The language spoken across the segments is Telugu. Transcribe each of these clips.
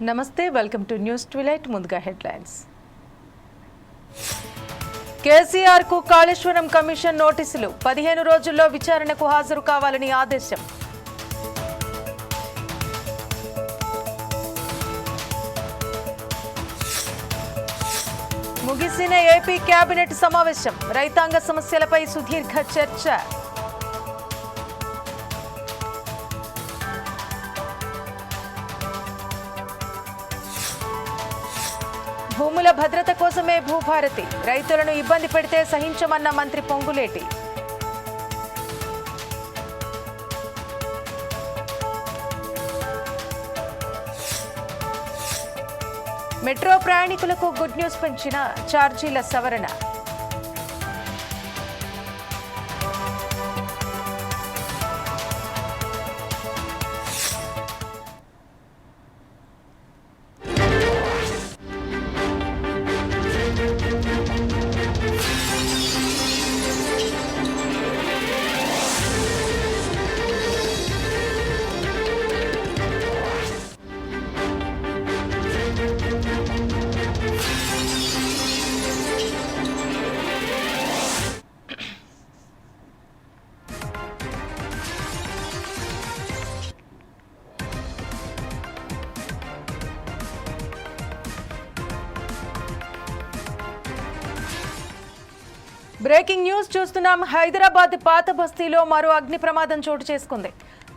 నమస్తే, వెల్కమ్ టు న్యూస్ ట్విలైట్. ముందుగా హెడ్లైన్స్. కేసీఆర్ కు కాళేశ్వరం కమిషన్ నోటీసులు, 15 రోజుల్లో విచారణకు హాజరు కావాలని ఆదేశం. ముగిసిన ఏపీ కేబినెట్ సమావేశం, రైతాంగ సమస్యలపై సుదీర్ఘ చర్చ. భూముల భద్రత కోసమే భూభారతి, రైతులను ఇబ్బంది పెడితే సహించమన్న మంత్రి పొంగులేటి. మెట్రో ప్రయాణికులకు గుడ్ న్యూస్, పెంచిన ఛార్జీల సవరణ. బ్రేకింగ్ న్యూస్ చూస్తున్నాం. హైదరాబాద్ పాత బస్తీలో మరో అగ్ని ప్రమాదం చోటు చేసుకుంది.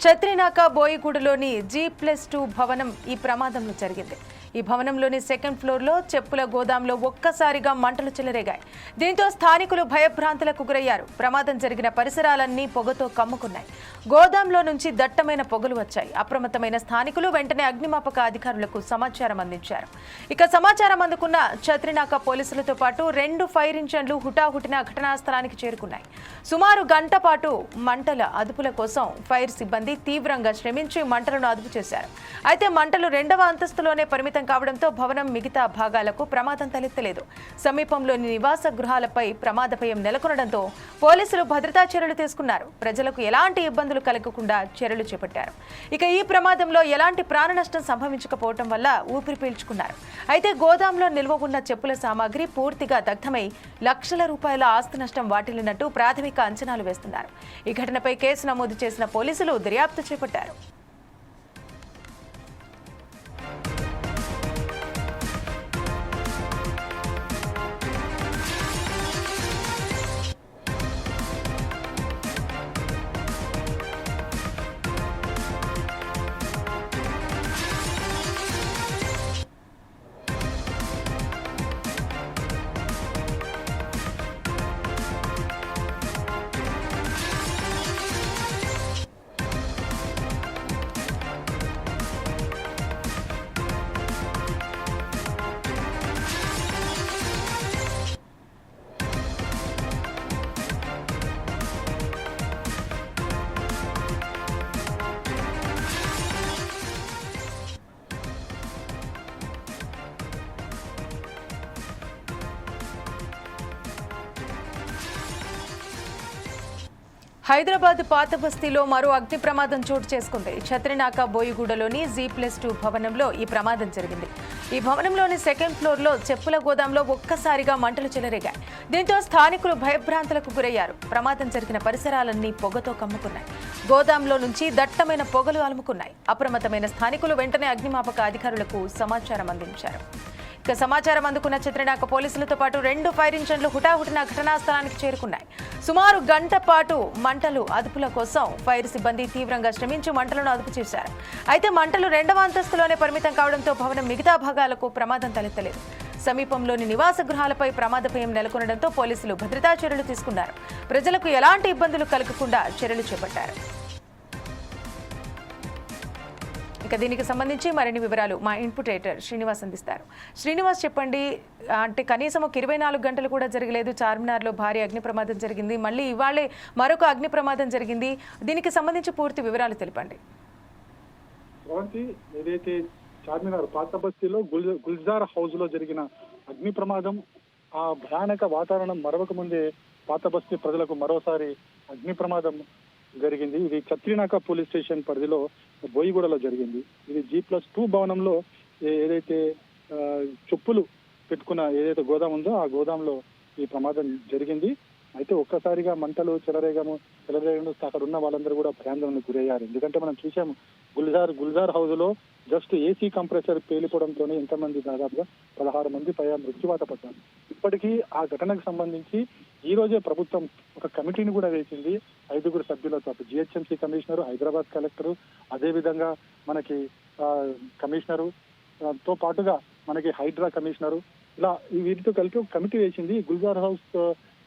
చత్రినాక బోయిగూడలోని G+2 భవనం ఈ ప్రమాదంలో జరిగింది. ఈ భవనంలోని సెకండ్ ఫ్లోర్లో చెప్పుల గోదాంలో ఒక్కసారిగా మంటలు చెలరేగాయి. దీంతో స్థానికులు భయభ్రాంతులకు గురయ్యారు. ప్రమాదం జరిగిన పరిసరాలన్నీ పొగతో కమ్ముకున్నాయి. గోదాంలో నుంచి దట్టమైన పొగలు వచ్చాయి. అప్రమత్తమైన స్థానికులు వెంటనే అగ్నిమాపక అధికారులకు సమాచారం అందించారు. ఇక సమాచారం అందుకున్న చత్రినాక పోలీసులతో పాటు 2 ఫైర్ ఇంజన్లు హుటాహుటిన ఘటనా స్థలానికి చేరుకున్నాయి. సుమారు గంట పాటు మంటల అదుపుల కోసం ఫైర్ సిబ్బంది తీవ్రంగా శ్రమించి మంటలను అదుపు చేశారు. అయితే మంటలు 2వ అంతస్తులోనే పరిమితం కావడంతో భవనం మిగతా భాగాలకు ప్రమాదం తలెత్తలేదు. సమీపంలోని నివాస గృహాలపై ప్రమాద భయం నెలకొనడంతో పోలీసులు భద్రతా చర్యలు తీసుకున్నారు. ప్రజలకు ఎలాంటి ఇబ్బందులు కలగకుండా చర్యలు చేపట్టారు. ఇక ఈ ప్రమాదంలో ఎలాంటి ప్రాణ నష్టం సంభవించకపోవడం వల్ల ఊపిరి పీల్చుకున్నారు. అయితే గోదాంలో నిల్వ ఉన్న చెప్పుల సామాగ్రి పూర్తిగా దగ్ధమై లక్షల రూపాయల ఆస్తి నష్టం వాటిల్లినట్టు ప్రాథమిక అంచనాలు వేస్తున్నారు. ఈ ఘటనపై కేసు నమోదు చేసిన పోలీసులు దర్యాప్తు చేపట్టారు. హైదరాబాద్ పాత బస్తీలో మరో అగ్ని ప్రమాదం చోటు చేసుకుంది. చత్రినాక బోయిగూడలోని G+2 భవనంలో ఈ ప్రమాదం జరిగింది. ఈ భవనంలోని సెకండ్ ఫ్లోర్లో చెప్పుల గోదాంలో ఒక్కసారిగా మంటలు చెలరేగాయి. దీంతో స్థానికులు భయభ్రాంతులకు గురయ్యారు. ప్రమాదం జరిగిన పరిసరాలన్నీ పొగతో కమ్ముకున్నాయి. గోదాంలో నుంచి దట్టమైన పొగలు అలుముకున్నాయి. అప్రమత్తమైన స్థానికులు వెంటనే అగ్నిమాపక అధికారులకు సమాచారం అందించారు. ఇక సమాచారం అందుకున్న చత్రినాక పోలీసులతో పాటు 2 ఫైర్ ఇంజన్లు హుటాహుటిన ఘటనా స్థలానికి చేరుకున్నాయి. సుమారు గంట పాటు మంటలు అదుపుల కోసం ఫైర్ సిబ్బంది తీవ్రంగా శ్రమించి మంటలను అదుపు చేశారు. అయితే మంటలు 2వ అంతస్తులోనే పరిమితం కావడంతో భవనం మిగతా భాగాలకు ప్రమాదం తలెత్తలేదు. సమీపంలోని నివాస గృహాలపై ప్రమాద భయం నెలకొనడంతో పోలీసులు భద్రతా చర్యలు తీసుకున్నారు. ప్రజలకు ఎలాంటి ఇబ్బందులు కలగకుండా చర్యలు చేపట్టారు. ఇక దీనికి సంబంధించి మరిన్ని వివరాలు మా ఇన్పుట్ ఎడిటర్ శ్రీనివాస్ అందిస్తారు. శ్రీనివాస్, చెప్పండి. అంటే కనీసం 24 గంటలు కూడా జరగలేదు, చార్మినార్లో భారీ అగ్ని ప్రమాదం జరిగింది, మళ్ళీ ఇవాళే మరొక అగ్ని ప్రమాదం జరిగింది. దీనికి సంబంధించి పూర్తి వివరాలు తెలపండి. ఏదైతే చార్మినార్ పాత బస్తీలో గుల్జార్ హౌస్ లో జరిగిన అగ్ని ప్రమాదం, ఆ భయానక వాతావరణం మరవక ముందే పాత బస్తీ ప్రజలకు మరోసారి అగ్ని ప్రమాదం జరిగింది. ఇది చత్రినాక పోలీస్ స్టేషన్ పరిధిలో బోయిగూడలో జరిగింది. ఇది G+2 భవనంలో ఏదైతే చెప్పులు పెట్టుకున్న ఏదైతే గోదాం ఉందో ఆ గోదాంలో ఈ ప్రమాదం జరిగింది. అయితే ఒక్కసారిగా మంటలు చెలరేగడం అక్కడ ఉన్న వాళ్ళందరూ కూడా భయాందోళనకు గురయ్యారు. ఎందుకంటే మనం చూసాము గుల్జార్ హౌస్ లో జస్ట్ ఏసీ కంప్రెసర్ పేలిపోవడంతో ఎంతమంది దాదాపుగా 16 మంది పైగా మృత్యువాత పడ్డారు. ఇప్పటికీ ఆ ఘటనకు సంబంధించి ఈ రోజే ప్రభుత్వం ఒక కమిటీని కూడా వేసింది 5 సభ్యులతో. జిహెచ్ఎంసీ కమిషనర్, హైదరాబాద్ కలెక్టర్, అదేవిధంగా మనకి కమిషనరు తో పాటుగా మనకి హైడ్రా కమిషనరు, ఇలా వీటితో కలిపి ఒక కమిటీ వేసింది. గుల్జార్ హౌస్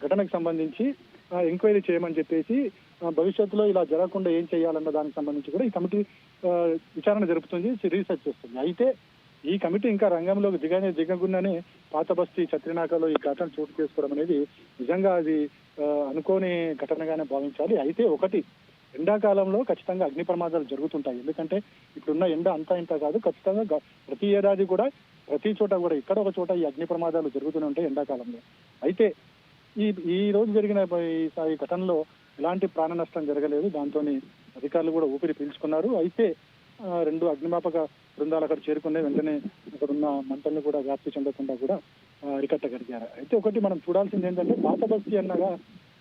ఘటనకు సంబంధించి ఎంక్వైరీ చేయమని చెప్పేసి భవిష్యత్తులో ఇలా జరగకుండా ఏం చేయాలన్న దానికి సంబంధించి కూడా ఈ కమిటీ విచారణ జరుపుతుంది, రీసెర్చ్ చేస్తుంది. అయితే ఈ కమిటీ ఇంకా రంగంలోకి దిగకుండానే పాత బస్తీ చత్రినాకలో ఈ ఘటన చోటు చేసుకోవడం అనేది నిజంగా అది అనుకోని ఘటనగానే భావించాలి. అయితే ఒకటి, ఎండాకాలంలో ఖచ్చితంగా అగ్ని ప్రమాదాలు జరుగుతుంటాయి. ఎందుకంటే ఇప్పుడున్న ఎండ అంతా ఇంత కాదు, ఖచ్చితంగా ప్రతి ఏడాది కూడా ప్రతి చోట కూడా ఇక్కడ ఒక చోట ఈ అగ్ని ప్రమాదాలు జరుగుతూనే ఉంటాయి ఎండాకాలంలో. అయితే ఈ రోజు జరిగిన ఈ ఘటనలో ఎలాంటి ప్రాణ నష్టం జరగలేదు. దాంతో అధికారులు కూడా ఊపిరి పీల్చుకున్నారు. అయితే 2 అగ్నిమాపక బృందాలు అక్కడ చేరుకునే వెంటనే అక్కడ ఉన్న మంటలను కూడా వ్యాప్తి చెందకుండా కూడా అరికట్టగలిగారు. అయితే ఒకటి మనం చూడాల్సింది ఏంటంటే పాత బస్తీ అన్నగా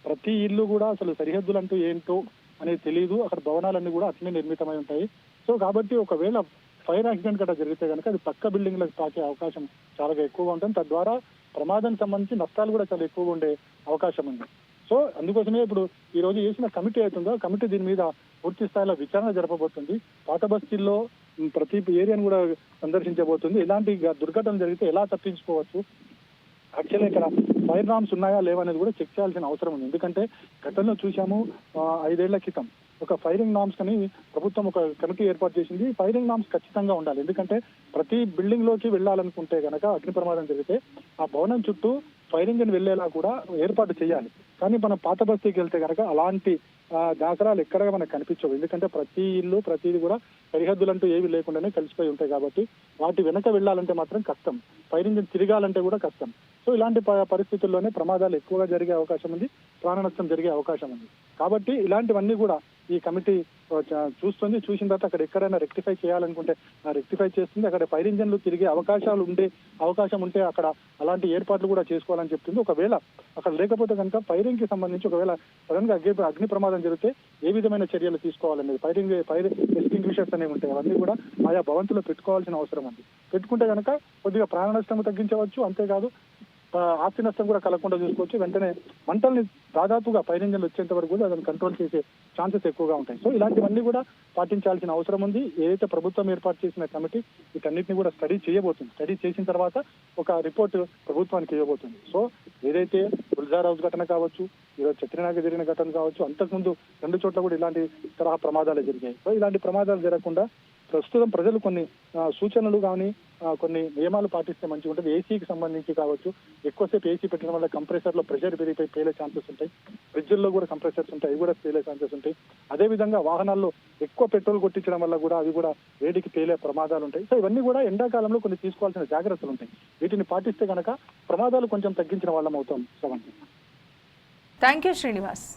ప్రతి ఇల్లు కూడా అసలు సరిహద్దులు అంటూ ఏంటో అనేది తెలియదు. అక్కడ భవనాలన్నీ కూడా అట్లనే నిర్మితమై ఉంటాయి. సో కాబట్టి ఒకవేళ ఫైర్ యాక్సిడెంట్ గట్రా జరిగితే కనుక అది పక్క బిల్డింగ్లకు తాకే అవకాశం చాలా ఎక్కువగా ఉంటుంది. తద్వారా ప్రమాదానికి సంబంధించి నష్టాలు కూడా చాలా ఎక్కువగా ఉండే అవకాశం ఉంది. సో అందుకోసమే ఇప్పుడు ఈ రోజు వేసిన కమిటీ అవుతుందో కమిటీ దీని మీద పూర్తి స్థాయిలో విచారణ జరపబోతుంది. పాత బస్తీల్లో ప్రతి ఏరియాను కూడా సందర్శించబోతుంది. ఇలాంటి దుర్ఘటనలు జరిగితే ఎలా తప్పించుకోవచ్చు, యాక్చువల్లీ ఇక్కడ ఫైర్ నామ్స్ ఉన్నాయా లేవనేది కూడా చెక్ చేయాల్సిన అవసరం ఉంది. ఎందుకంటే గతంలో చూసాము 5 ఏళ్ల క్రితం ఒక ఫైరింగ్ నామ్స్ అని ప్రభుత్వం ఒక కమిటీ ఏర్పాటు చేసింది. ఫైరింగ్ నామ్స్ ఖచ్చితంగా ఉండాలి. ఎందుకంటే ప్రతి బిల్డింగ్ లోకి వెళ్ళాలనుకుంటే గనక అగ్ని ప్రమాదం జరిగితే ఆ భవనం చుట్టూ ఫైరింగ్ అని వెళ్లేలా కూడా ఏర్పాటు చేయాలి. కానీ మనం పాత బస్తీకి వెళ్తే కనుక అలాంటి దాఖలాలు ఎక్కడ మనకు కనిపించవు. ఎందుకంటే ప్రతి ఇల్లు ప్రతిది కూడా సరిహద్దులంటూ ఏవి లేకుండానే కలిసిపోయి ఉంటాయి. కాబట్టి వాటి వెనక వెళ్ళాలంటే మాత్రం కష్టం, ఫైరింగ్ తిరగాలంటే కూడా కష్టం. సో ఇలాంటి పరిస్థితుల్లోనే ప్రమాదాలు ఎక్కువగా జరిగే అవకాశం ఉంది, ప్రాణ నష్టం జరిగే అవకాశం ఉంది. కాబట్టి ఇలాంటివన్నీ కూడా ఈ కమిటీ చూస్తుంది. చూసిన తర్వాత అక్కడ ఎక్కడైనా రెక్టిఫై చేయాలనుకుంటే రెక్టిఫై చేస్తుంది. అక్కడ ఫైర్ ఇంజన్లు తిరిగే అవకాశం ఉంటే అక్కడ అలాంటి ఏర్పాట్లు కూడా చేసుకోవాలని చెప్తుంది. ఒకవేళ అక్కడ లేకపోతే కనుక ఫైరింగ్ కి సంబంధించి ఒకవేళ సడన్ గా అగ్ని ప్రమాదం జరిగితే ఏ విధమైన చర్యలు తీసుకోవాలనేది ఫైర్ ఎక్స్టింగ్విషర్స్ అనేవి ఉంటాయి. అవన్నీ కూడా ఆయా భవంతులో పెట్టుకోవాల్సిన అవసరం ఉంది. పెట్టుకుంటే కనుక కొద్దిగా ప్రాణ నష్టం తగ్గించవచ్చు. అంతేకాదు ఆస్తి నష్టం కూడా కలగకుండా చూసుకోవచ్చు. వెంటనే మంటల్ని దాదాపుగా ఫైర్ ఇంజన్లు వచ్చేంత వరకు కూడా దాన్ని కంట్రోల్ చేసే ఛాన్సెస్ ఎక్కువగా ఉంటాయి. సో ఇలాంటివన్నీ కూడా పాటించాల్సిన అవసరం ఉంది. ఏదైతే ప్రభుత్వం ఏర్పాటు చేసిన కమిటీ వీటన్నిటిని కూడా స్టడీ చేయబోతుంది. స్టడీ చేసిన తర్వాత ఒక రిపోర్ట్ ప్రభుత్వానికి ఇవ్వబోతుంది. సో ఏదైతే గుల్జార్ హౌస్ ఘటన కావచ్చు, ఈరోజు చత్రినాక జరిగిన ఘటన కావచ్చు, అంతకుముందు 2 చోట్ల కూడా ఇలాంటి తరహా ప్రమాదాలు జరిగాయి. సో ఇలాంటి ప్రమాదాలు జరగకుండా ప్రస్తుతం ప్రజలు కొన్ని సూచనలు కానీ కొన్ని నియమాలు పాటిస్తే మంచిగా ఉంటుంది. ఏసీకి సంబంధించి కావచ్చు, ఎక్కువసేపు ఏసీ పెట్టడం వల్ల కంప్రెసర్ లో ప్రెషర్ పెరిగిపోయి పేలే ఛాన్సెస్ ఉంటాయి. ఫ్రిడ్జ్ల్లో కూడా కంప్రెసర్స్ ఉంటాయి, అవి కూడా పేలే ఛాన్సెస్ ఉంటాయి. అదేవిధంగా వాహనాల్లో ఎక్కువ పెట్రోల్ కొట్టించడం వల్ల కూడా అవి కూడా వేడికి పేలే ప్రమాదాలు ఉంటాయి. సో ఇవన్నీ కూడా ఎండాకాలంలో కొన్ని తీసుకోవాల్సిన జాగ్రత్తలు ఉంటాయి. వీటిని పాటిస్తే కనుక ప్రమాదాలు కొంచెం తగ్గించిన వాళ్ళం అవుతాం. శ్రవంతి. Thank you Srinivas.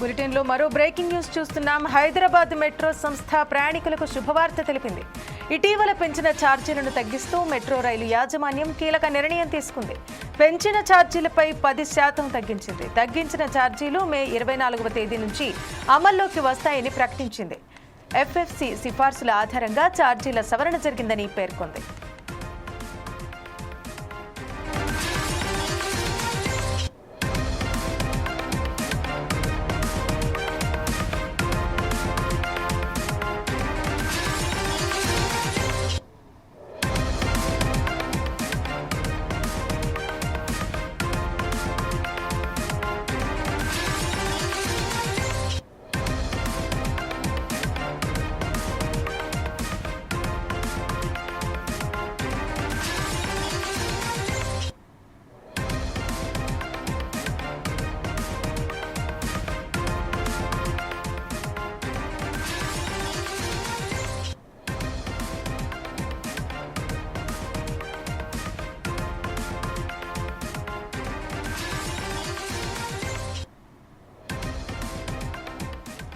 బులెటిన్లో మరో బ్రేకింగ్ న్యూస్ చూస్తున్నాం. హైదరాబాద్ మెట్రో సంస్థ ప్రయాణికులకు శుభవార్త తెలిపింది. ఇటీవల పెంచిన ఛార్జీలను తగ్గిస్తూ మెట్రో రైలు యాజమాన్యం కీలక నిర్ణయం తీసుకుంది. పెంచిన ఛార్జీలపై 10% తగ్గించింది. తగ్గించిన ఛార్జీలు మే 24వ తేదీ నుంచి అమల్లోకి వస్తాయని ప్రకటించింది. ఎఫ్ఎఫ్సి సిఫార్సుల ఆధారంగా ఛార్జీల సవరణ జరిగిందని పేర్కొంది.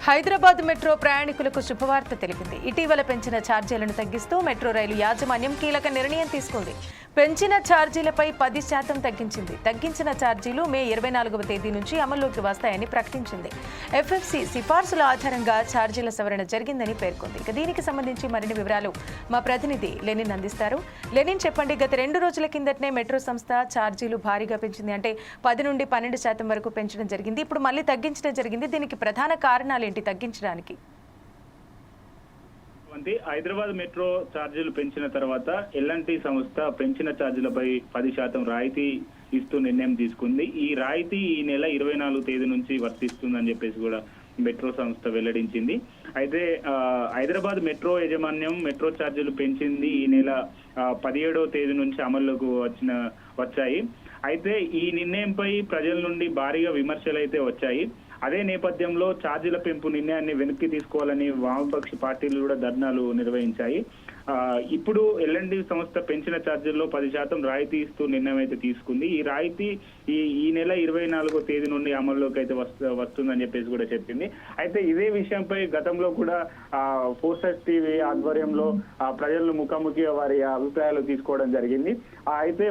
హైదరాబాద్ మెట్రో ప్రయాణికులకు శుభవార్త తెలిపింది. ఇటీవల పెంచిన ఛార్జీలను తగ్గిస్తూ మెట్రో రైలు యాజమాన్యం కీలక నిర్ణయం తీసుకుంది. పెంచిన ఛార్జీలపై 10% తగ్గించింది. తగ్గించిన ఛార్జీలు మే 24వ తేదీ నుంచి అమల్లోకి వస్తాయని ప్రకటించింది. ఎఫ్ఎఫ్సి సిఫార్సుల ఆధారంగా ఛార్జీల సవరణ జరిగిందని పేర్కొంది. ఇక దీనికి సంబంధించి మరిన్ని వివరాలు మా ప్రతినిధి లెనిన్ అందిస్తారు. లెనిన్, చెప్పండి, గత 2 రోజుల కిందటనే మెట్రో సంస్థ ఛార్జీలు భారీగా పెంచింది. అంటే 10 నుండి 12% వరకు పెంచడం జరిగింది. ఇప్పుడు మళ్ళీ తగ్గించడం జరిగింది. దీనికి ప్రధాన కారణాలు ఏంటి తగ్గించడానికి? హైదరాబాద్ మెట్రో ఛార్జీలు పెంచిన తర్వాత ఎల్ఎన్టీ సంస్థ పెంచిన ఛార్జీలపై 10% రాయితీ ఇస్తూ నిర్ణయం తీసుకుంది. ఈ రాయితీ ఈ నెల 24వ తేదీ నుంచి వర్తిస్తుందని చెప్పేసి కూడా మెట్రో సంస్థ వెల్లడించింది. అయితే హైదరాబాద్ మెట్రో యాజమాన్యం మెట్రో ఛార్జీలు పెంచింది ఈ నెల 17వ తేదీ నుంచి అమల్లోకి వచ్చాయి. అయితే ఈ నిర్ణయంపై ప్రజల నుండి భారీగా విమర్శలు అయితే వచ్చాయి. అదే నేపథ్యంలో ఛార్జీల పెంపు నిర్ణయాన్ని వెనక్కి తీసుకోవాలని వామపక్ష పార్టీలు కూడా ధర్నాలు నిర్వహించాయి. ఇప్పుడు ఎల్ఎన్టీ సంస్థ పెంచిన ఛార్జీల్లో 10% రాయితీ ఇస్తూ నిర్ణయం అయితే తీసుకుంది. ఈ రాయితీ ఈ నెల 24వ తేదీ నుండి అమల్లోకి అయితే వస్తుందని చెప్పేసి కూడా చెప్పింది. అయితే ఇదే విషయంపై గతంలో కూడా ఫోర్సెస్ టీవీ ఆధ్వర్యంలో ప్రజలను ముఖాముఖిగా వారి అభిప్రాయాలు తీసుకోవడం జరిగింది. అయితే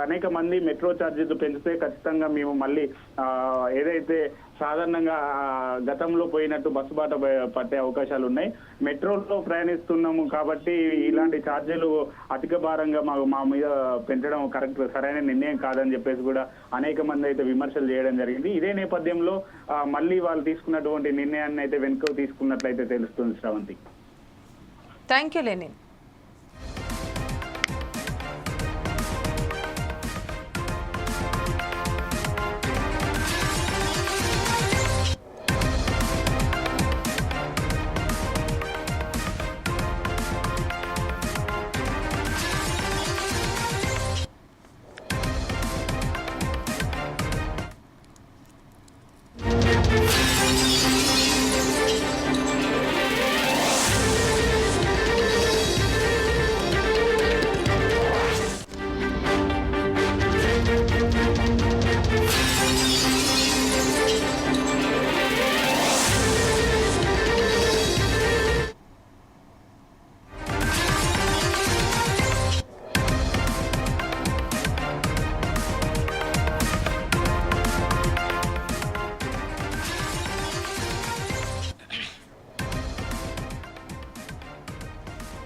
అనేక మంది మెట్రో ఛార్జీలు పెంచితే ఖచ్చితంగా మేము మళ్ళీ ఏదైతే సాధారణంగా గతంలో పోయినట్టు బస్సు బాట పట్టే అవకాశాలు ఉన్నాయి. మెట్రోలో ప్రయాణిస్తున్నాము కాబట్టి ఇలాంటి ఛార్జీలు అధిక భారంగా మా మీద పెంచడం సరైన నిర్ణయం కాదని చెప్పేసి కూడా అనేక మంది అయితే విమర్శలు చేయడం జరిగింది. ఇదే నేపథ్యంలో మళ్ళీ వాళ్ళు తీసుకున్నటువంటి నిర్ణయాన్ని అయితే వెనుక తీసుకున్నట్లయితే తెలుస్తుంది. Sravanthi, thank you Lenin.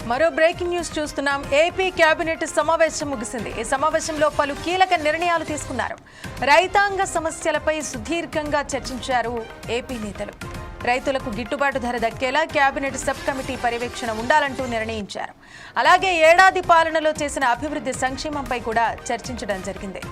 మరో బ్రేకింగ్ న్యూస్ చూస్తున్నాం. ఏపీ కేబినెట్ సమావేశం ముగిసింది. ఈ సమావేశంలో పలు కీలక నిర్ణయాలు తీసుకున్నారు. రైతాంగ సమస్యలపై సుదీర్ఘంగా చర్చించారు ఏపీ నేతలు. రైతులకు గిట్టుబాటు ధర దక్కేలా కేబినెట్ సబ్ కమిటీ పర్యవేక్షణ ఉండాలంటూ నిర్ణయించారు. అలాగే ఏడాది పాలనలో చేసిన అభివృద్ధి సంక్షేమంపై కూడా చర్చించడం జరిగింది.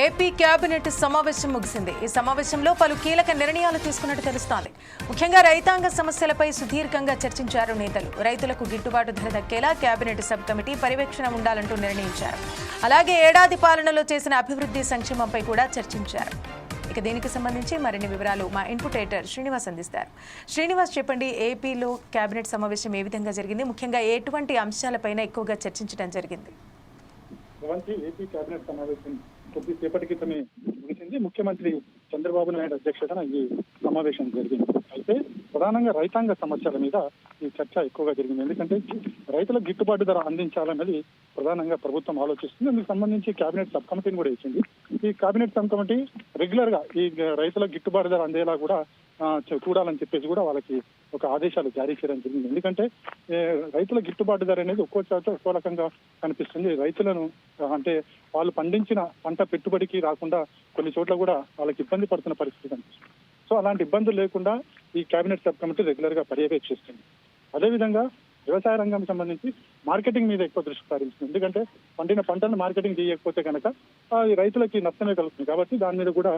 ఏపీ కేబినెట్ సమావేశం ముగిసింది. ఈ సమావేశంలో పలు కీలక నిర్ణయాలు తీసుకున్నట్టు తెలుస్తోంది. ముఖ్యంగా రైతాంగ సమస్యలపై సుదీర్ఘంగా చర్చించారు నేతలు. రైతులకు గిట్టుబాటు ధర దక్కేలా కేబినెట్ సబ్ కమిటీ పర్యవేక్షణ ఉండాలంటూ నిర్ణయించారు. అలాగే ఏడాది పాలనలో చేసిన అభివృద్ధి సంక్షేమంపై కూడా చర్చించారు. ఇక దీనికి సంబంధించి మరిన్ని వివరాలు మా ఇన్పుట్ ఎడిటర్ శ్రీనివాస్ అందిస్తారు. శ్రీనివాస్, చెప్పండి, ఏపీలో కేబినెట్ సమావేశం ఏ విధంగా జరిగింది? ముఖ్యంగా ఎటువంటి అంశాలపైన ఎక్కువగా చర్చించడం జరిగింది? ఏపీ కేబినెట్ సమావేశం కొద్దిసేపటి క్రితమే ముగిసింది. ముఖ్యమంత్రి చంద్రబాబు నాయుడు అధ్యక్షతన ఈ సమావేశం జరిగింది. అయితే ప్రధానంగా రైతాంగ సమస్యల మీద ఈ చర్చ ఎక్కువగా జరిగింది. ఎందుకంటే రైతులకు గిట్టుబాటు ధర అందించాలన్నది ప్రధానంగా ప్రభుత్వం ఆలోచిస్తుంది. అందుకు సంబంధించి కేబినెట్ సబ్ కమిటీని కూడా ఇచ్చింది. ఈ కేబినెట్ సబ్ కమిటీ రెగ్యులర్ గా ఈ రైతుల గిట్టుబాటు ధర అందేలా కూడా చూడాలని చెప్పేసి కూడా వాళ్ళకి ఒక ఆదేశాలు జారీ చేయడం జరిగింది. ఎందుకంటే రైతుల గిట్టుబాటు ధర అనేది ఒక్కో చోట ఒక్కో రకంగా కనిపిస్తుంది. రైతులను అంటే వాళ్ళు పండించిన పంట పెట్టుబడికి రాకుండా కొన్ని చోట్ల కూడా వాళ్ళకి ఇబ్బంది పడుతున్న పరిస్థితి కనిపిస్తుంది. సో అలాంటి ఇబ్బందులు లేకుండా ఈ కేబినెట్ సబ్ కమిటీ రెగ్యులర్ గా పర్యవేక్షిస్తుంది. అదేవిధంగా వ్యవసాయ రంగం సంబంధించి మార్కెటింగ్ మీద ఎక్కువ దృష్టి సారిస్తుంది. ఎందుకంటే పండిన పంటను మార్కెటింగ్ చేయకపోతే కనుక ఈ రైతులకి నష్టమే కలుగుతుంది. కాబట్టి దాని మీద కూడా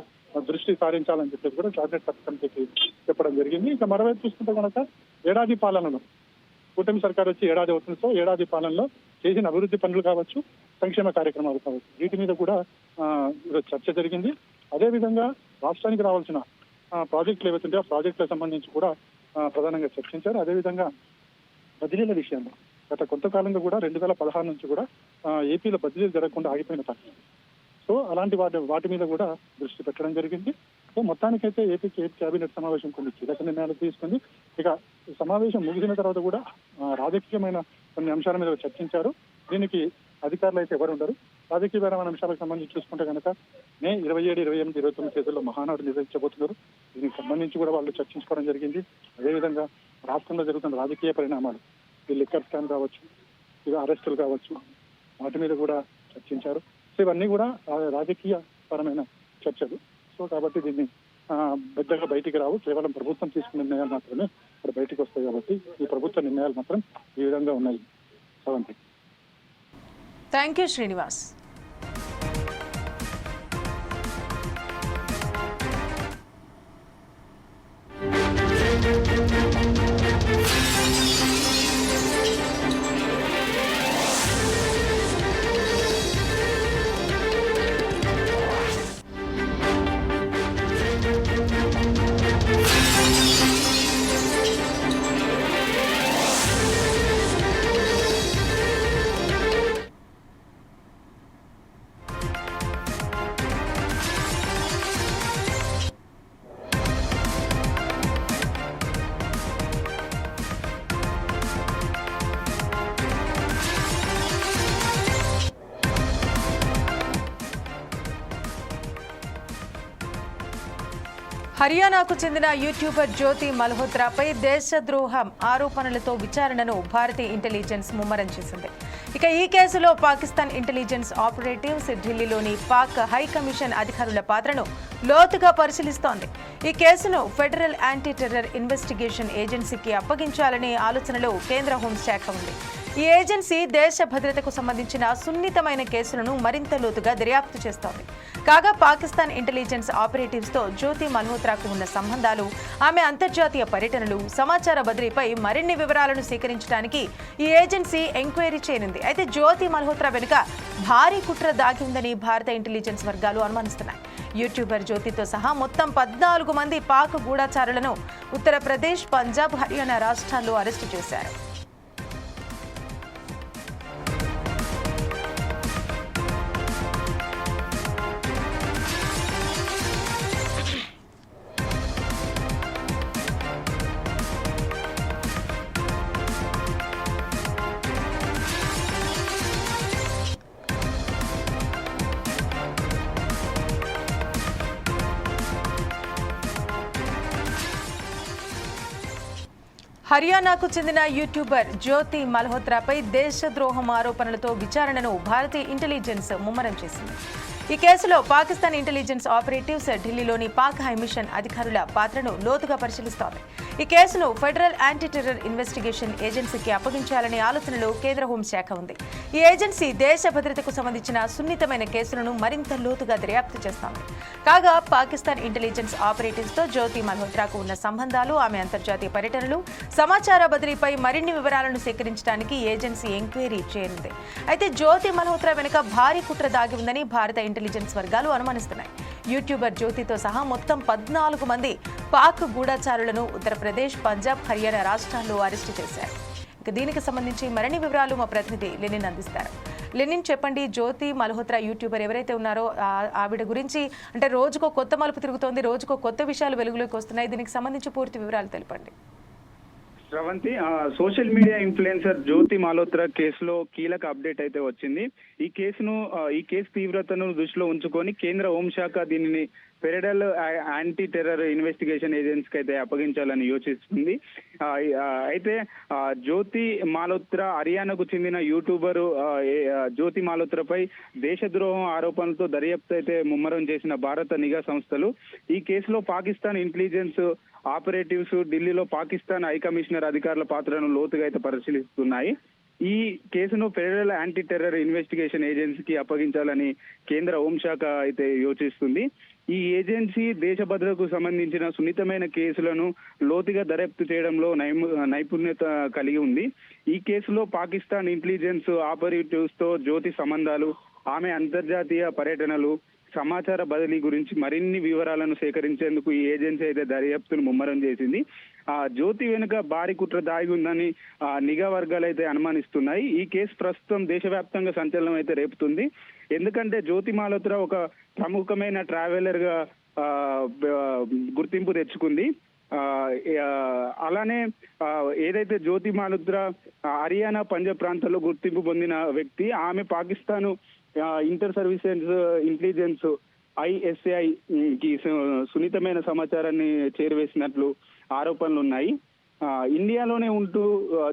దృష్టి సారించాలని చెప్పేసి కూడా కేబినెట్ సబ్ కమిటీకి చెప్పడం జరిగింది. ఇక మరోవైపు చూసుకుంటే కనుక ఏడాది పాలనలో కూటమి సర్కార్ వచ్చి ఏడాది అవుతుంది. సో ఏడాది పాలనలో చేసిన అభివృద్ధి పనులు కావచ్చు, సంక్షేమ కార్యక్రమాలు కావచ్చు, వీటి మీద కూడా చర్చ జరిగింది. అదేవిధంగా రాష్ట్రానికి రావాల్సిన ప్రాజెక్టులు ఏవైతుంటే ఆ ప్రాజెక్టులకు సంబంధించి కూడా ప్రధానంగా చర్చించారు. అదేవిధంగా బదిలీల విషయంలో గత కొంతకాలంగా కూడా 2016 నుంచి కూడా ఏపీలో బదిలీలు జరగకుండా ఆగిపోయిన పరిస్థితి. సో అలాంటి వాటి మీద కూడా దృష్టి పెట్టడం జరిగింది. సో మొత్తానికైతే ఏపీ కేబినెట్ సమావేశం కొన్ని కీలక నిర్ణయాలు తీసుకుంది. ఇక సమావేశం ముగిసిన తర్వాత కూడా రాజకీయమైన కొన్ని అంశాల మీద చర్చించారు. దీనికి అధికారులు అయితే ఎవరు ఉండరు. రాజకీయపరమైన అంశాలకు సంబంధించి చూసుకుంటే కనుక మే 27, 28, 29 తేదీల్లో మహానాడు నిర్వహించబోతున్నారు. దీనికి సంబంధించి కూడా వాళ్ళు చర్చించుకోవడం జరిగింది. అదేవిధంగా రాష్ట్రంలో జరుగుతున్న రాజకీయ పరిణామాలు, ఈ లిక్కర్ స్కామ్ కావచ్చు, ఇక అరెస్టులు కావచ్చు, వాటి మీద కూడా చర్చించారు. సో ఇవన్నీ కూడా రాజకీయ పరమైన చర్చలు. సో కాబట్టి దీన్ని పెద్దగా బయటికి రావు, కేవలం ప్రభుత్వం తీసుకున్న నిర్ణయాలు మాత్రమే ఇక్కడ బయటికి వస్తాయి. కాబట్టి ఈ ప్రభుత్వ నిర్ణయాలు మాత్రం ఈ విధంగా ఉన్నాయి. అవంతి. Thank you Srinivas. హర్యానాకు చెందిన యూట్యూబర్ జ్యోతి మల్హోత్రాపై దేశద్రోహం ఆరోపణలతో విచారణను భారతీయ ఇంటెలిజెన్స్ ముమ్మరం చేసింది. ఇక ఈ కేసులో పాకిస్తాన్ ఇంటెలిజెన్స్ ఆపరేటివ్స్ ఢిల్లీలోని పాక్ హై కమిషన్ అధికారుల పాత్రను లోతుగా పరిశీలిస్తోంది. ఈ కేసును ఫెడరల్ యాంటీ టెర్రర్ ఇన్వెస్టిగేషన్ ఏజెన్సీకి అప్పగించాలనే ఆలోచనలో కేంద్ర హోంశాఖ ఉంది. ఈ ఏజెన్సీ దేశ భద్రతకు సంబంధించిన సున్నితమైన కేసులను మరింత లోతుగా దర్యాప్తు చేస్తోంది. కాగా పాకిస్తాన్ ఇంటెలిజెన్స్ ఆపరేటివ్స్తో జ్యోతి మల్హోత్రాకు ఉన్న సంబంధాలు, ఆమె అంతర్జాతీయ పర్యటనలు, సమాచార బదిలీపై మరిన్ని వివరాలను సేకరించడానికి ఈ ఏజెన్సీ ఎంక్వైరీ చేయనుంది. అయితే జ్యోతి మల్హోత్రా వెనుక భారీ కుట్ర దాగి ఉందని భారత ఇంటెలిజెన్స్ వర్గాలు అనుమానిస్తున్నాయి. యూట్యూబర్ జ్యోతితో సహా మొత్తం 14 మంది పాక్ గూఢచారులను ఉత్తరప్రదేశ్, పంజాబ్, హర్యానా రాష్ట్రాల్లో అరెస్టు చేశారు. హర్యానాకు చెందిన యూట్యూబర్ జ్యోతి మల్హోత్రాపై దేశద్రోహం ఆరోపణలతో విచారణను భారతీయ ఇంటెలిజెన్స్ ముమ్మరం చేసింది. ఈ కేసులో పాకిస్తాన్ ఇంటెలిజెన్స్ ఆపరేటివ్స్ ఢిల్లీలోని పాక్ హై మిషన్ అధికారుల పాత్రను లోతుగా పరిశీలిస్తోంది. ఈ కేసును ఫెడరల్ యాంటీ టెర్రర్ ఇన్వెస్టిగేషన్ ఏజెన్సీకి అప్పగించాలనే ఆలోచనలో కేంద్ర హోంశాఖ ఉంది. ఈ ఏజెన్సీ దేశ భద్రతకు సంబంధించిన సున్నితమైన కేసులను మరింత లోతుగా దర్యాప్తు చేస్తోంది. కాగా పాకిస్తాన్ ఇంటెలిజెన్స్ ఆపరేటివ్స్తో జ్యోతి మల్హోత్రాకు ఉన్న సంబంధాలు, ఆమె అంతర్జాతీయ పర్యటనలు, సమాచార బదిలీపై మరిన్ని వివరాలను సేకరించడానికి ఏజెన్సీ ఎంక్వైరీ చేయనుంది. అయితే జ్యోతి మల్హోత్రా వెనుక భారీ కుట్ర దాగి ఉందని భారత ఇంటెలిజెన్స్ వర్గాలు అనుమానిస్తున్నాయి. యూట్యూబర్ జ్యోతితో సహా మొత్తం 14 మంది పాక్ గూఢచారులను ఉత్తరప్రదేశ్, పంజాబ్, హర్యానా రాష్ట్రాల్లో అరెస్టు చేశారు. ఇక దీనికి సంబంధించి మరిన్ని వివరాలు మా ప్రతినిధి లెనిన్ అందిస్తారు. లెనిన్, చెప్పండి, జ్యోతి మల్హోత్రా యూట్యూబర్ ఎవరైతే ఉన్నారో ఆవిడ గురించి అంటే రోజుకో కొత్త మలుపు తిరుగుతోంది, రోజుకో కొత్త విషయాలు వెలుగులోకి వస్తున్నాయి. దీనికి సంబంధించి పూర్తి వివరాలు తెలపండి. శ్రవంతి, సోషల్ మీడియా ఇన్ఫ్లుయెన్సర్ జ్యోతి మాలోత్రా కేసులో కీలక అప్డేట్ అయితే వచ్చింది. ఈ కేసు తీవ్రతను దృష్టిలో ఉంచుకొని కేంద్ర హోంశాఖ దీనిని ఫెడరల్ యాంటీ టెర్రర్ ఇన్వెస్టిగేషన్ ఏజెన్సీకి అయితే అప్పగించాలని యోచిస్తుంది. అయితే జ్యోతి మాలోత్రా హర్యానాకు చెందిన యూట్యూబర్ జ్యోతి మాలోత్రాపై దేశద్రోహం ఆరోపణలతో దర్యాప్తు అయితే ముమ్మరం చేసిన భారత నిఘా సంస్థలు ఈ కేసులో పాకిస్తాన్ ఇంటెలిజెన్స్ ఆపరేటివ్స్ ఢిల్లీలో పాకిస్తాన్ హై కమిషనర్ అధికారుల పాత్రను లోతుగా అయితే పరిశీలిస్తున్నాయి. ఈ కేసును ఫెడరల్ యాంటీ టెర్రర్ ఇన్వెస్టిగేషన్ ఏజెన్సీకి అప్పగించాలని కేంద్ర హోంశాఖ అయితే యోచిస్తుంది. ఈ ఏజెన్సీ దేశ భద్రతకు సంబంధించిన సున్నితమైన కేసులను లోతుగా దర్యాప్తు చేయడంలో నైపుణ్యత కలిగి ఉంది. ఈ కేసులో పాకిస్తాన్ ఇంటెలిజెన్స్ ఆపరేటివ్స్ తో జ్యోతి సంబంధాలు, ఆమె అంతర్జాతీయ పర్యటనలు, సమాచార బదిలీ గురించి మరిన్ని వివరాలను సేకరించేందుకు ఈ ఏజెన్సీ అయితే దర్యాప్తును ముమ్మరం చేసింది. జ్యోతి వెనుక భారీ కుట్ర దాగి ఉందని నిఘా వర్గాలు అయితే అనుమానిస్తున్నాయి. ఈ కేసు ప్రస్తుతం దేశవ్యాప్తంగా సంచలనం అయితే రేపుతుంది. ఎందుకంటే జ్యోతి మాలోత్రా ఒక ప్రముఖమైన ట్రావెలర్ గా గుర్తింపు తెచ్చుకుంది. అలానే ఏదైతే జ్యోతి మాలోత్రా హర్యానా పంజాబ్ ప్రాంతాల్లో గుర్తింపు పొందిన వ్యక్తి, ఆమె Pakistan inter services intelligence ISI కి సున్నితమైన సమాచారాన్ని చేరవేసినట్లు ఆరోపణలు ఉన్నాయి. ఇండియాలోనే ఉంటూ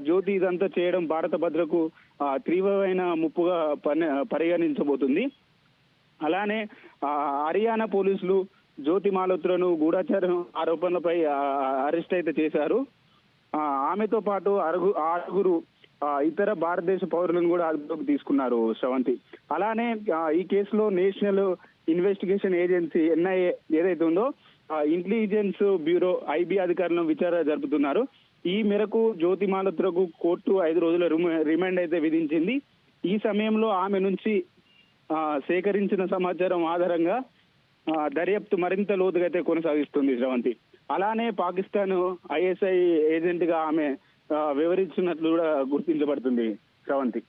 జ్యోతి ఇదంతా చేయడం భారత భద్రతకు తీవ్రమైన ముప్పుగా పరిగణించబోతుంది. అలానే హర్యానా పోలీసులు జ్యోతి మాలోత్రాను గూఢచారం ఆరోపణలపై అరెస్ట్ అయితే చేశారు. ఆమెతో పాటు ఆరుగురు ఇతర భారతదేశ పౌరులను కూడా అదుపులోకి తీసుకున్నారు శ్రవంతి. అలానే ఈ కేసులో నేషనల్ ఇన్వెస్టిగేషన్ ఏజెన్సీ NIA ఏదైతే ఉందో ఇంటెలిజెన్స్ బ్యూరో IB అధికారులను విచారణ జరుపుతున్నారు. ఈ మేరకు జ్యోతి మాలోత్రాకు కోర్టు 5 రోజుల రిమాండ్ అయితే విధించింది. ఈ సమయంలో ఆమె నుంచి సేకరించిన సమాచారం ఆధారంగా దర్యాప్తు మరింత లోతుగా అయితే కొనసాగిస్తుంది శ్రవంతి. అలానే పాకిస్తాన్ ISI ఏజెంట్ గా ఆమె వివరించినట్లు కూడా గుర్తించబడుతుంది శ్రవంతి.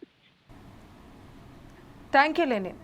Thank you Lenin.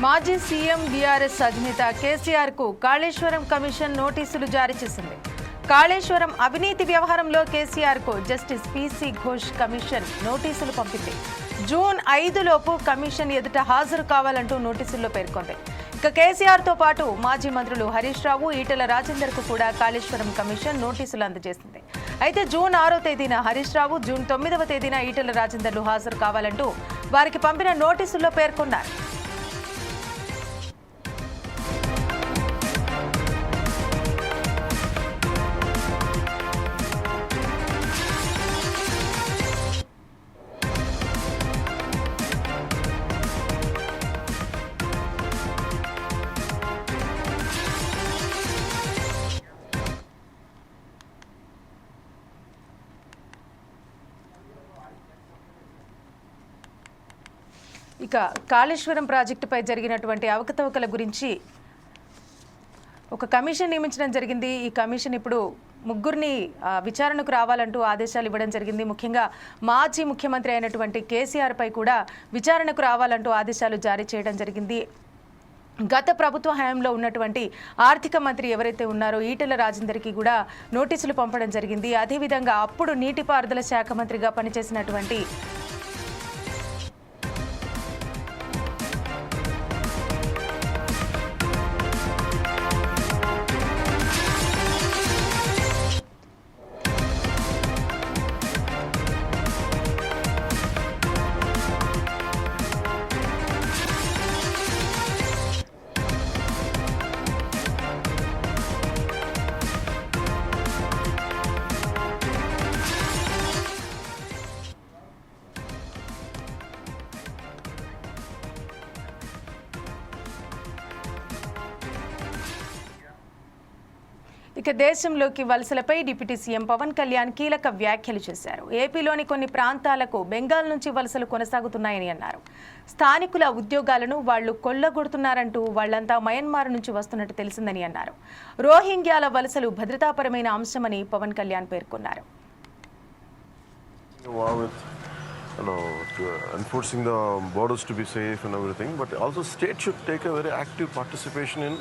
మాజీ సీఎం బీఆర్ఎస్ అధినేత కేసీఆర్ కు కాళేశ్వరం కమిషన్ నోటీసులు జారీ చేసింది. కాళేశ్వరం అవినీతి వ్యవహారంలో కేసీఆర్ కు జస్టిస్ PC ఘోష్ కమిషన్ నోటీసులు పంపింది. జూన్ 5 లోపు కమిషన్ ఎదుట హాజరు కావాలంటూ నోటీసుల్లో పేర్కొంది. ఇక కేసీఆర్ తో పాటు మాజీ మంత్రులు హరీష్ రావు, ఈటెల రాజేందర్ కు కూడా కాళేశ్వరం కమిషన్ నోటీసులు అందజేసింది. అయితే జూన్ 6వ తేదీన హరీష్ రావు, జూన్ 9వ తేదీన ఈటెల రాజేందర్లు హాజరు కావాలంటూ వారికి పంపిన నోటీసుల్లో పేర్కొన్నారు. ఇక కాళేశ్వరం ప్రాజెక్టుపై జరిగినటువంటి అవకతవకల గురించి ఒక కమిషన్ నియమించడం జరిగింది. ఈ కమిషన్ ఇప్పుడు ముగ్గురిని విచారణకు రావాలంటూ ఆదేశాలు ఇవ్వడం జరిగింది. ముఖ్యంగా మాజీ ముఖ్యమంత్రి అయినటువంటి కేసీఆర్ పై కూడా విచారణకు రావాలంటూ ఆదేశాలు జారీ చేయడం జరిగింది. గత ప్రభుత్వ హయాంలో ఉన్నటువంటి ఆర్థిక మంత్రి ఎవరైతే ఉన్నారో ఈటెల రాజేందర్కి కూడా నోటీసులు పంపడం జరిగింది. అదేవిధంగా అప్పుడు నీటిపారుదల శాఖ మంత్రిగా పనిచేసినటువంటి ఇక దేశంలోకి వలసలపై డిప్యూటీ సీఎం పవన్ కళ్యాణ్ కీలక వ్యాఖ్యలు చేశారు. ఏపీలోని కొన్ని ప్రాంతాలకు బెంగాల్ నుంచి వలసలు కొనసాగుతున్నాయని అన్నారు. స్థానికుల ఉద్యోగాలను వాళ్లు కొల్లగొడుతున్నారంటూ వాళ్లంతా మయన్మార్ నుంచి వస్తున్నట్టు తెలిసిందని అన్నారు. రోహింగ్యాల వలసలు భద్రతాపరమైన అంశమని పవన్ కళ్యాణ్ పేర్కొన్నారు. Enforcing the borders to be safe and everything, but also state should take a very active participation in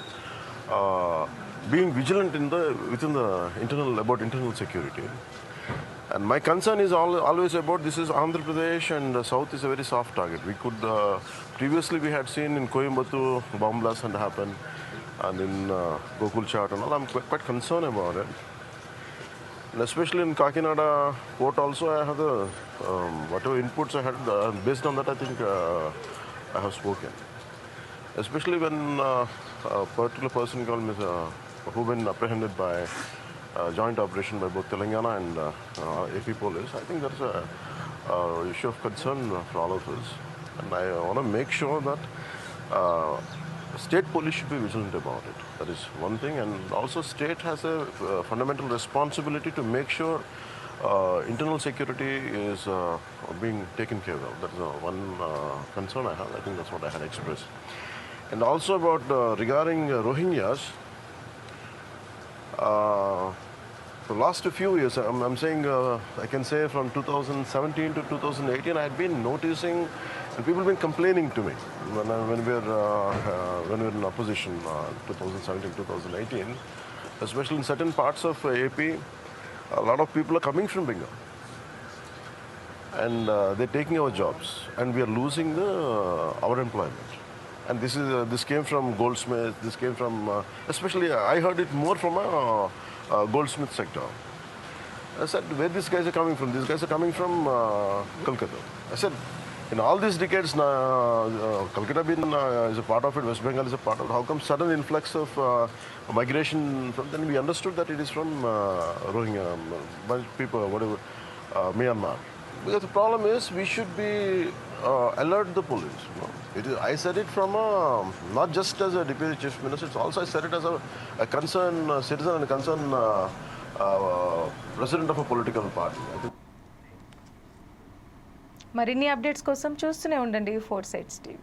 being vigilant within the internal security. And my concern is always about this is Andhra Pradesh, and South is a very soft target. We could previously we had seen in Coimbatore bomb blast had happened, and in Gokul Chat and all. I'm quite concerned about it. And especially in Kakinada port also, I have the whatever inputs I had, based on that I think I have spoken. Especially when a particular person called who been apprehended by joint operation by both Telangana and AP police. I think that's a issue of concern for all of us. And I want to make sure that state police should be vigilant about it. That is one thing, and also state has a fundamental responsibility to make sure internal security is being taken care of. That is one concern I have. I think that's what I had expressed. And also about regarding Rohingyas, for last few years, I'm saying I can say from 2017 to 2018, I had been noticing. And people have been complaining to me when we were in opposition, 2017, 2018, especially in certain parts of AP, a lot of people are coming from Bengal, and they're taking our jobs, and we are losing our employment. And this came from Goldsmith. This came from especially I heard it more from a goldsmith sector. I said, where these guys are coming from? These guys are coming from Kolkata. I said, in all these decades, Calcutta is a part of it, West Bengal is a part of it. How come sudden influx of migration from? Then we understood that it is from Rohingya, bunch of people, whatever, Myanmar. Because the problem is, we should be alert the police. You know? I said it from not just as a deputy chief minister. It's also I said it as a concerned citizen and a concerned president of a political party. మరిన్ని అప్డేట్స్ కోసం చూస్తూనే ఉండండి 4 Sides TV.